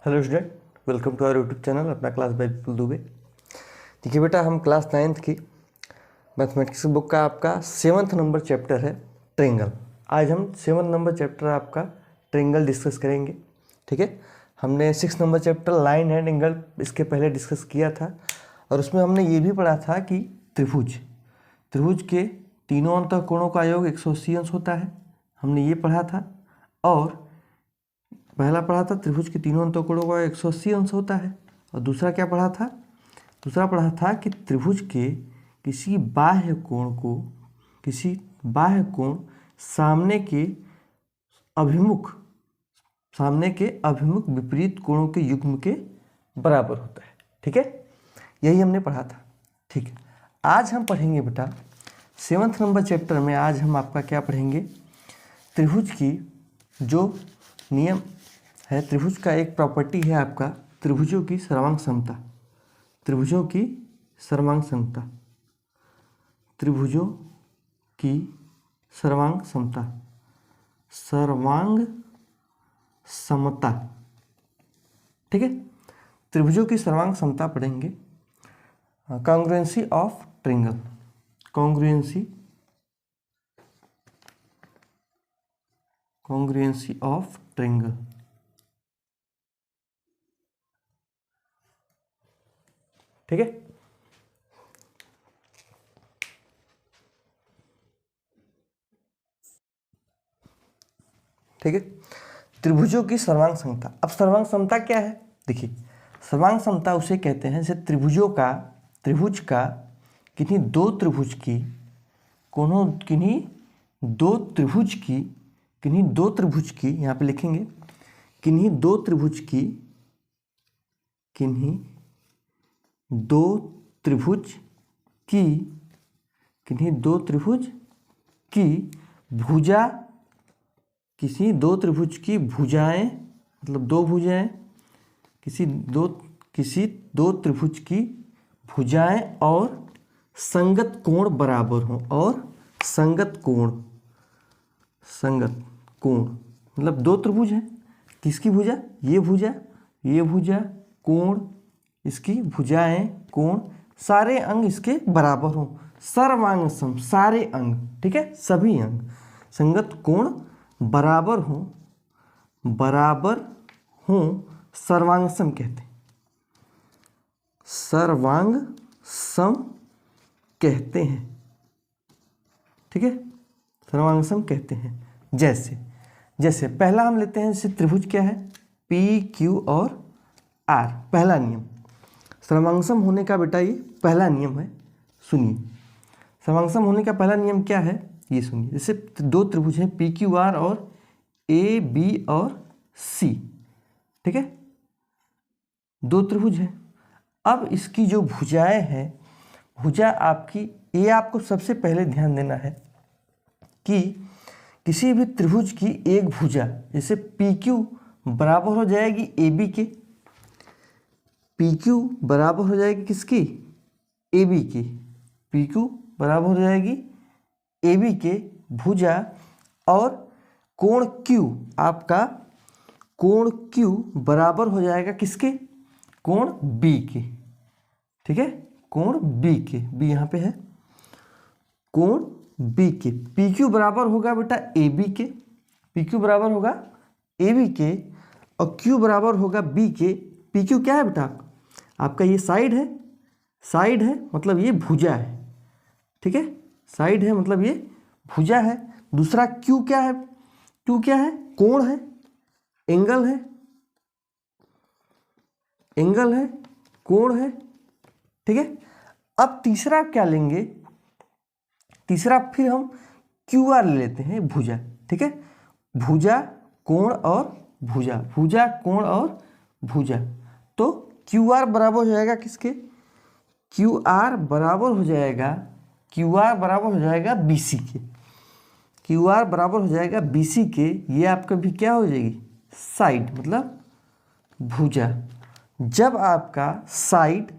Hello student, welcome to our YouTube channel अपना class by Vipul Dubey. देखिए बेटा, हम क्लास 9th की मैथमेटिक्स बुक का आपका 7th नंबर चैप्टर है ट्रायंगल। आज हम 7th नंबर चैप्टर आपका ट्रायंगल डिस्कस करेंगे। ठीक है, हमने 6 number chapter line and angle इसके पहले डिस्कस किया था और उसमें हमने ये भी पढ़ा था कि त्रिभुज के तीनों अंतःकोणों का योग 180 अंश होता है। हमने ये पढ़ा था। और पहला पढ़ा था त्रिभुज के तीनों अंतःकोणों का 180 अंश होता है। और दूसरा क्या पढ़ा था? दूसरा पढ़ा था कि त्रिभुज के किसी बाह्य कोण सामने के अभिमुख विपरीत कोणों के युग्म के बराबर होता है। ठीक है, यही हमने पढ़ा था। ठीक है, आज हम पढ़ेंगे बेटा 7th नंबर चैप्टर में। आज हम आपका क्या पढ़ेंगे? त्रिभुज की जो नियम है, त्रिभुज का एक प्रॉपर्टी है आपका त्रिभुजों की सर्वांग समता। त्रिभुजों की सर्वांग समता। ठीक है, त्रिभुजों की सर्वांग समता पढ़ेंगे। Congruency of triangle, congruency of triangle. ठीक है, ठीक है, त्रिभुजों की सर्वांग समता। अब सर्वांग समता क्या है? देखिए, सर्वांग समता उसे कहते हैं जैसे त्रिभुज का किन्हीं दो त्रिभुज की यहाँ पे लिखेंगे, किन्हीं दो त्रिभुज की भुजाएं, मतलब दो भुजाएं, किसी दो त्रिभुज की भुजाएं और संगत कोण बराबर हों। और संगत कोण मतलब दो त्रिभुज हैं, किसकी भुजा? ये भुजा कोण, इसकी भुजाएं कोण, सारे अंग इसके बराबर हों। सर्वांग सम, सारे अंग, ठीक है, सभी अंग संगत कोण बराबर हों, सर्वांग सम कहते हैं। सर्वांग सम कहते हैं। ठीक है, सर्वांग सम कहते हैं। जैसे पहला हम लेते हैं, जैसे त्रिभुज क्या है? पी क्यू और आर। पहला नियम सर्वांग सम होने का बेटा, ये पहला नियम है। सुनिए, सर्वांग सम होने का पहला नियम क्या है, ये सुनिए। जैसे दो त्रिभुज हैं पी क्यू आर और ए बी और सी। ठीक है, दो त्रिभुज हैं। अब इसकी जो भुजाएं हैं, भुजा आपकी, ये आपको सबसे पहले ध्यान देना है कि किसी भी त्रिभुज की एक भुजा, जैसे पी क्यू बराबर हो जाएगी ए बी के, पी क्यू बराबर हो जाएगी किसकी? ए बी की। पी क्यू बराबर हो जाएगी ए बी के भुजा, और कोण Q, आपका कोण Q बराबर हो जाएगा किसके? कोण B के। ठीक है, कोण B के, B यहाँ पे है, कोण B के। PQ बराबर होगा बेटा AB के, PQ बराबर होगा AB के, और Q बराबर होगा B के। PQ क्या है बेटा? आपका ये साइड है, मतलब ये भुजा है। ठीक है, साइड है मतलब ये भुजा है। दूसरा Q क्या है? Q क्या है? कोण है, एंगल है, कोण है। ठीक है, अब तीसरा क्या लेंगे? तीसरा फिर हम क्यू आर ले लेते हैं, भुजा। ठीक है, भुजा कोण और भुजा, तो क्यू आर बराबर हो जाएगा किसके? क्यू आर बराबर हो जाएगा बी सी के। क्यू आर बराबर हो जाएगा बी सी के। ये आपका भी क्या हो जाएगी? साइड, मतलब भुजा। जब आपका साइड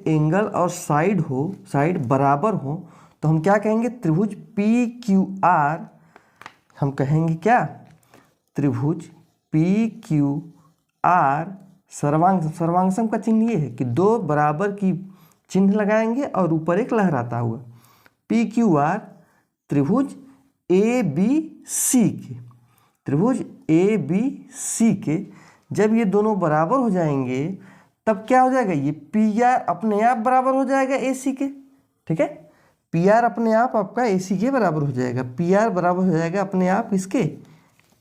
एंगल और साइड बराबर हो, तो हम क्या कहेंगे? त्रिभुज पी क्यू आर हम कहेंगे क्या? त्रिभुज पी क्यू आर, सर्वांगसम का चिन्ह ये है कि दो बराबर की चिन्ह लगाएंगे और ऊपर एक लहराता हुआ। पी क्यू आर त्रिभुज ए बी सी के, त्रिभुज ए बी सी के जब ये दोनों बराबर हो जाएंगे तब क्या हो जाएगा, ये पी आर अपने आप बराबर हो जाएगा ए सी के। ठीक है, पी आर अपने आप आपका ए सी के बराबर हो जाएगा, पी आर बराबर हो जाएगा अपने आप इसके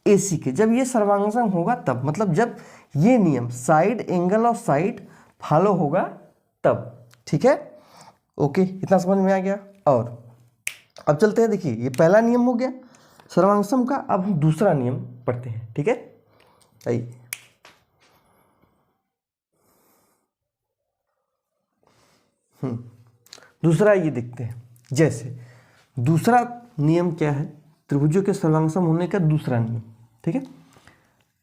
ए सी के। जब ये सर्वांगसम होगा तब, मतलब जब ये नियम साइड एंगल और साइड फॉलो होगा तब। ठीक है, ओके, इतना समझ में आ गया। और अब चलते हैं, देखिए ये पहला नियम हो गया सर्वांगसम का। अब हम दूसरा नियम पढ़ते हैं। ठीक है, आइए दूसरा ये देखते हैं। जैसे दूसरा नियम क्या है, त्रिभुजों के सर्वांगसम होने का दूसरा नियम। ठीक है,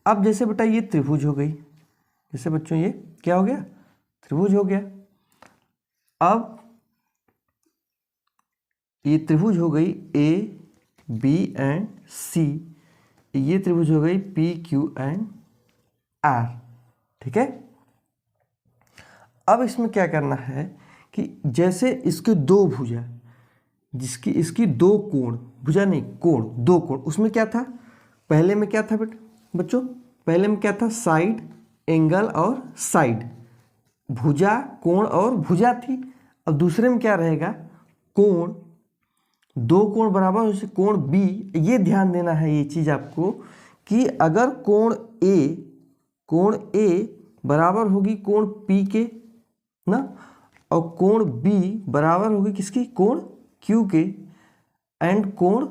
अब जैसे बेटा ये त्रिभुज हो गई, जैसे बच्चों ये क्या हो गया, त्रिभुज हो गया। अब ये त्रिभुज हो गई ए बी एंड सी, ये त्रिभुज हो गई पी क्यू एंड आर। ठीक है, अब इसमें क्या करना है कि जैसे इसके दो भुजा, जिसकी इसकी दो कोण, भुजा नहीं कोण, दो कोण, उसमें क्या था, पहले में क्या था बच्चों, पहले में क्या था, साइड एंगल और साइड, भुजा कोण और भुजा थी। अब दूसरे में क्या रहेगा, कोण, दो कोण बराबर, जैसे कोण बी। ये ध्यान देना है ये चीज़ आपको कि अगर कोण ए बराबर होगी कोण पी के ना, और कोण बी बराबर होगी किसकी, कोण क्यू के, एंड कोण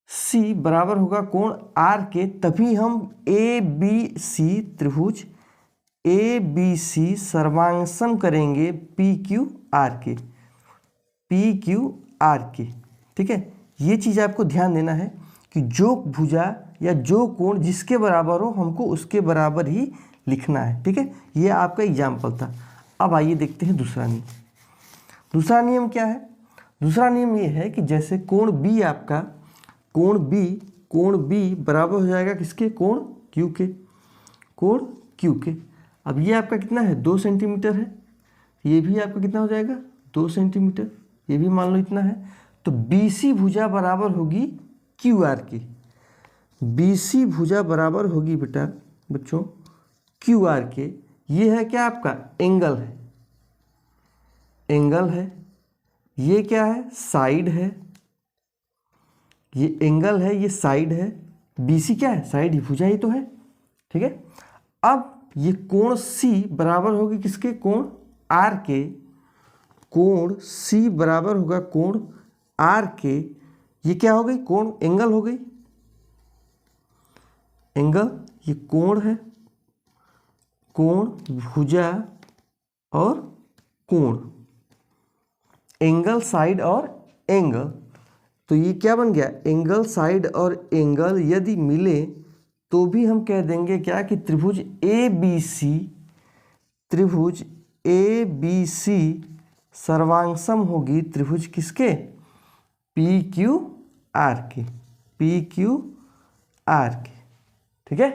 सी बराबर होगा कोण आर के, तभी हम ए बी सी त्रिभुज ए बी सी सर्वांगसम करेंगे पी क्यू आर के, पी क्यू आर के। ठीक है, ये चीज़ आपको ध्यान देना है कि जो भुजा या जो कोण जिसके बराबर हो हमको उसके बराबर ही लिखना है। ठीक है, ये आपका एग्जाम्पल था। अब आइए देखते हैं दूसरा नियम। दूसरा नियम क्या है, दूसरा नियम ये है कि जैसे कोण बी आपका, कोण बी बराबर हो जाएगा किसके, कोण क्यू के, कोण क्यू के। अब ये आपका कितना है, 2 सेंटीमीटर है, ये भी आपका कितना हो जाएगा, 2 सेंटीमीटर, ये भी मान लो इतना है। तो बी सी भुजा बराबर होगी क्यू आर की, बी सी भुजा बराबर होगी बेटा बच्चों क्यू आर के। ये है क्या आपका, एंगल है, एंगल है। ये क्या है, साइड है, ये एंगल है, ये साइड है। बीसी क्या है, साइड ही, भुजा ही तो है। ठीक है, अब ये कोण सी बराबर होगी किसके, कोण आर के, कोण सी बराबर होगा कोण आर के। ये क्या हो गई, कोण एंगल हो गई, एंगल, ये कोण है, कोण भुजा और कोण, एंगल साइड और एंगल। तो ये क्या बन गया, एंगल साइड और एंगल यदि मिले तो भी हम कह देंगे क्या कि त्रिभुज ए बी सी, त्रिभुज ए बी सी सर्वांगसम होगी त्रिभुज किसके, पी क्यू आर के, पी क्यू आर के। ठीक है,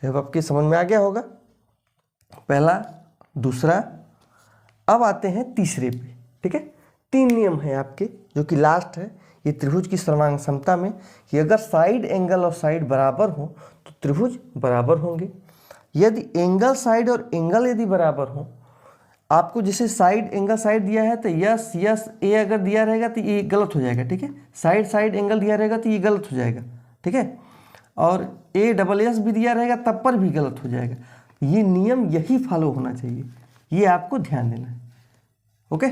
अब आपके समझ में आ गया होगा पहला दूसरा। अब आते हैं तीसरे पे। ठीक है, 3 नियम है आपके जो कि लास्ट है ये त्रिभुज की सर्वांगसमता में, कि अगर साइड एंगल और साइड बराबर हो तो त्रिभुज बराबर होंगे। यदि एंगल साइड और एंगल यदि बराबर हो, आपको जैसे साइड एंगल साइड दिया है तो यस यस ए अगर दिया रहेगा तो ये गलत हो जाएगा। ठीक है, साइड साइड एंगल दिया रहेगा तो ये गलत हो जाएगा। ठीक है, और ए डबल एस भी दिया रहेगा तब पर भी गलत हो जाएगा। ये नियम यही फॉलो होना चाहिए, ये आपको ध्यान देना है। ओके,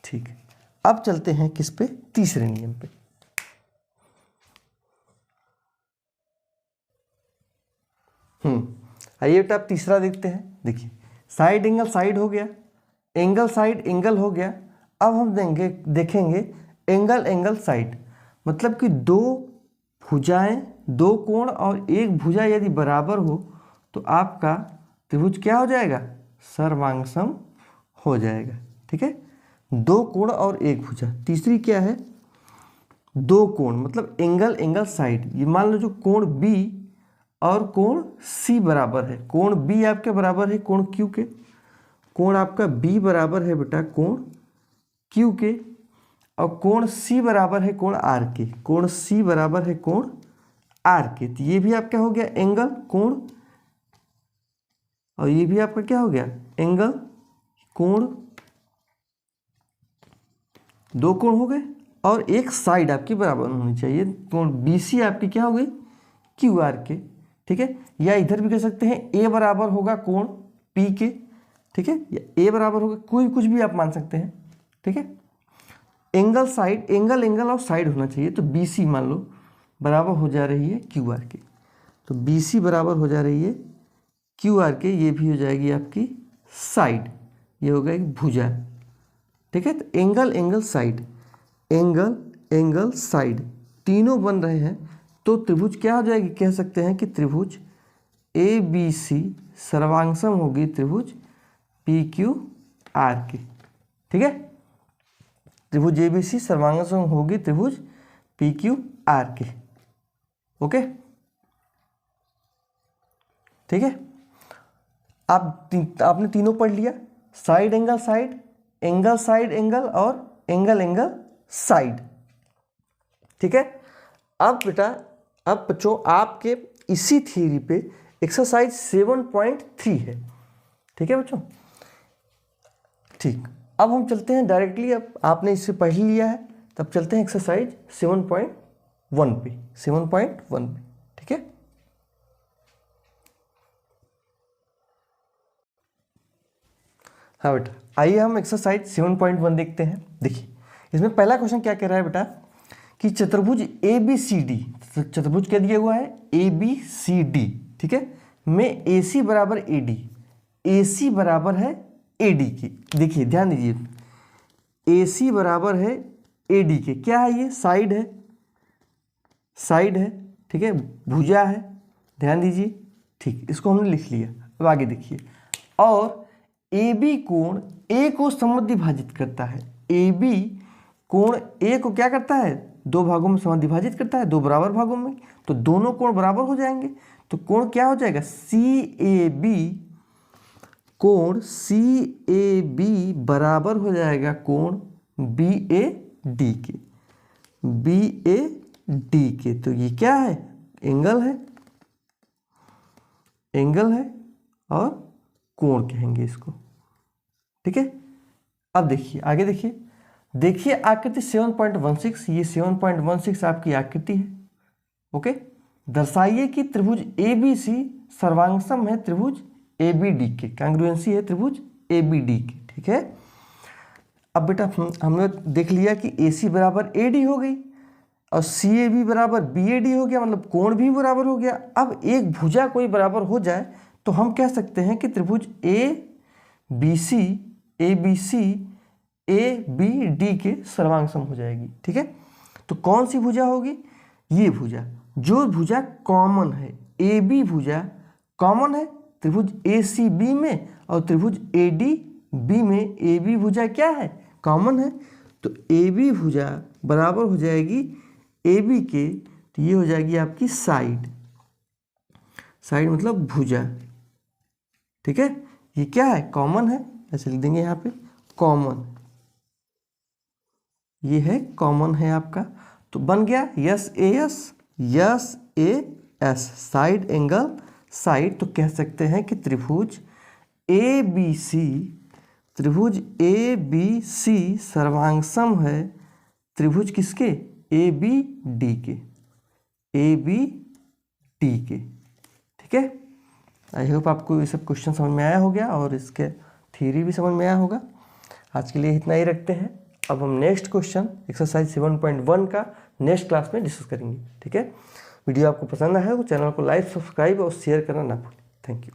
ठीक है, अब चलते हैं किस पे, तीसरे नियम पे। आइए बेटा आप तीसरा देखते हैं। देखिए साइड एंगल साइड हो गया, एंगल साइड एंगल हो गया। अब हम देखेंगे एंगल एंगल साइड, मतलब कि दो भुजाएं, दो कोण और एक भुजा यदि बराबर हो तो आपका त्रिभुज क्या हो जाएगा, सर्वांगसम हो जाएगा। ठीक है, दो कोण और एक भुजा। तीसरी क्या है, दो कोण, मतलब एंगल एंगल साइड। ये मान लो जो कोण बी और कोण सी बराबर है, कोण बी आपके बराबर है कोण क्यू के, कोण आपका बी बराबर है बेटा कोण क्यू के, और कोण सी बराबर है कोण आर के, कोण सी बराबर है कोण आर के। तो ये भी आपका हो गया एंगल कोण, और ये भी आपका क्या हो गया एंगल कोण, दो कोण हो गए, और एक साइड आपकी बराबर होनी चाहिए, कोण BC आपकी क्या हो गई QR के, ठीक है। या इधर भी कह सकते हैं A बराबर होगा कोण P के, ठीक है, या A बराबर होगा, कोई कुछ भी आप मान सकते हैं, ठीक है। एंगल साइड, एंगल और साइड होना चाहिए, तो BC मान लो बराबर हो जा रही है QR के, तो BC बराबर हो जा रही है QR के, ये भी हो जाएगी आपकी साइड, ये होगा एक भुजा, ठीक है। तो एंगल साइड, एंगल साइड तीनों बन रहे हैं, तो त्रिभुज क्या हो जाएगी, कह सकते हैं कि त्रिभुज ABC सर्वांगसम होगी त्रिभुज PQR की, ठीक है। त्रिभुज ABC सर्वांगसम होगी त्रिभुज PQR की, ओके, ठीक है। आपने तीनों पढ़ लिया, side angle side, angle side angle, और एंगल साइड, ठीक है। अब बेटा, अब बच्चों आपके इसी थ्योरी पे एक्सरसाइज 7.3 है, ठीक है बच्चों, ठीक। अब हम चलते हैं डायरेक्टली, अब आपने इससे पढ़ लिया है, तब चलते हैं एक्सरसाइज 7.1 पे, 7.1 पे, ठीक है। हाँ बेटा, आइए हम एक्सरसाइज 7.1 देखते हैं। देखिए इसमें पहला क्वेश्चन क्या कह रहा है बेटा कि चतुर्भुज ABCD, चतुर्भुज क्या दिया हुआ है ABCD, ठीक है, में AC बराबर AD, AC बराबर है AD की। देखिए ध्यान दीजिए, AC बराबर है AD के, क्या है ये साइड है, साइड है, ठीक है, भुजा है, ध्यान दीजिए, ठीक, इसको हमने लिख लिया। अब आगे देखिए, और AB कोण A को समद्विभाजित करता है, AB कोण A को क्या करता है, दो भागों में समद्विभाजित करता है, दो बराबर भागों में, तो दोनों कोण बराबर हो जाएंगे, तो कोण क्या हो जाएगा CAB, कोण CAB बराबर हो जाएगा कोण BAD के, BAD के। तो ये क्या है एंगल है, एंगल है और कोण कहेंगे इसको, ठीक है। अब देखिए आगे देखिए, देखिए आकृति 7.16, ये 7.16 आपकी आकृति है, ओके। दर्शाइए कि त्रिभुज ABC सर्वांगसम है त्रिभुज ABD के, कांग्रुएंसी है त्रिभुज ABD की, ठीक है। अब बेटा हमने देख लिया कि AC बराबर AD हो गई, और CAB बराबर BAD हो गया, मतलब कोण भी बराबर हो गया। अब एक भुजा कोई बराबर हो जाए तो हम कह सकते हैं कि त्रिभुज ABC ABD के सर्वांगसम हो जाएगी, ठीक है। तो कौन सी भुजा होगी, ये भुजा, जो भुजा कॉमन है, AB भुजा कॉमन है त्रिभुज ACB में, और त्रिभुज ADB में AB भुजा क्या है कॉमन है, तो AB भुजा बराबर हो जाएगी AB के, तो ये हो जाएगी आपकी साइड, साइड मतलब भुजा, ठीक है। ये क्या है कॉमन है, ऐसे लिख देंगे यहाँ पे कॉमन, ये है कॉमन है आपका, तो बन गया yes A S side angle side. तो कह सकते हैं कि त्रिभुज ABC सर्वांगसम है त्रिभुज किसके ABD के, ठीक है। आई होप आपको ये सब क्वेश्चन समझ में आया हो गया, और इसके थ्योरी भी समझ में आया होगा। आज के लिए इतना ही रखते हैं, अब हम नेक्स्ट क्वेश्चन एक्सरसाइज 7.1 का नेक्स्ट क्लास में डिस्कस करेंगे, ठीक है। वीडियो आपको पसंद आया हो तो चैनल को लाइक, सब्सक्राइब और शेयर करना ना भूलें। Thank you.